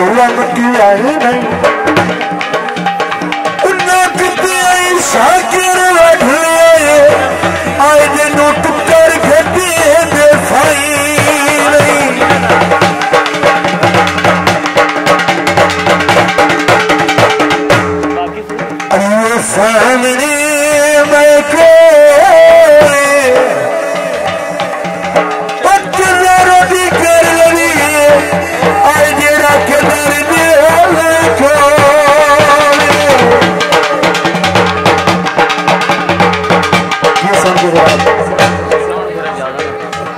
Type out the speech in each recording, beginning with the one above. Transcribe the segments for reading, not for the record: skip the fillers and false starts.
रंग की आई नहीं शाकिर बैठे आए दिन टुकर खेती बेफाई नहीं सामने मैं को रोटी कर लगी आए जेड़ा के दर्द को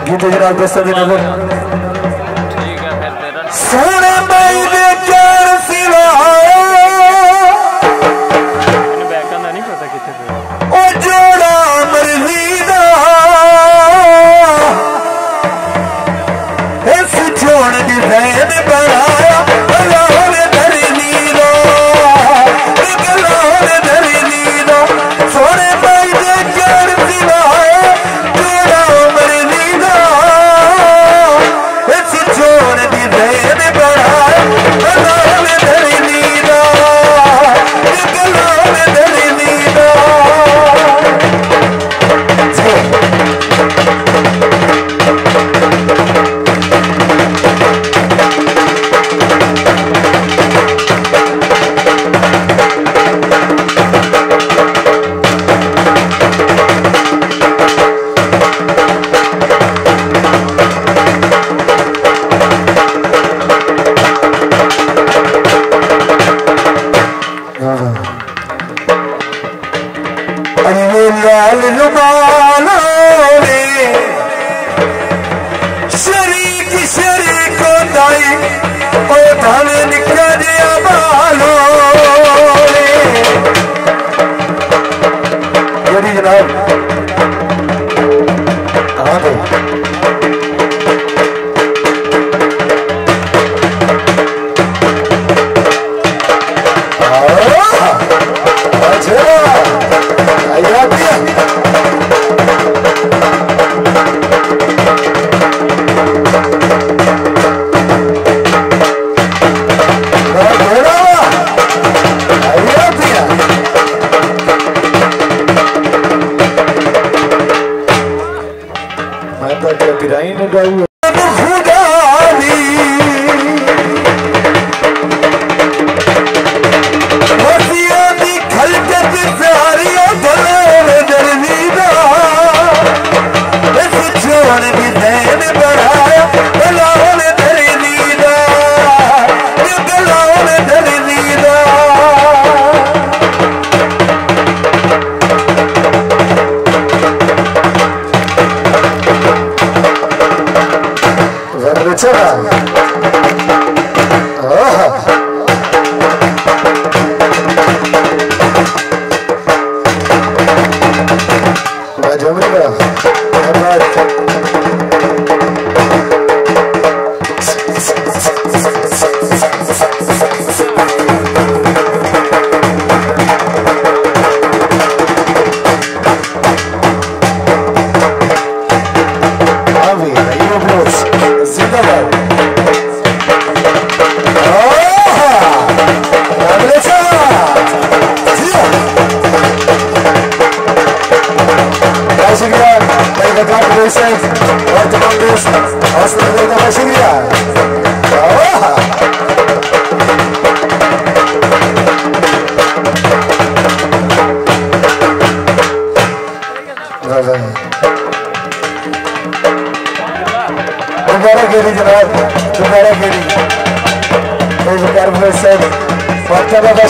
गीत जनाब दस्ता दिन सोने भाई दे चार सिवा ओ जोड़ा मर्जी दा इस छोड़ दी फैन बनाया गलान धरनी दा गलान धरनी दा सोने भाई दे चार सिवा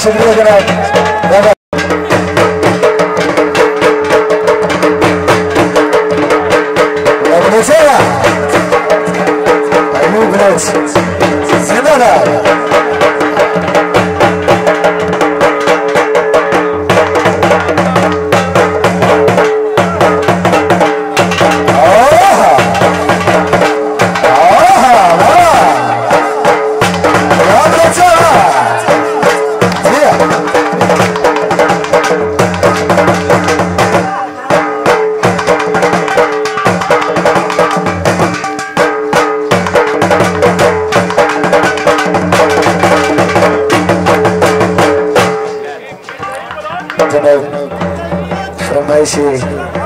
शुक्रिया जनाब। जनाब फरमाइशी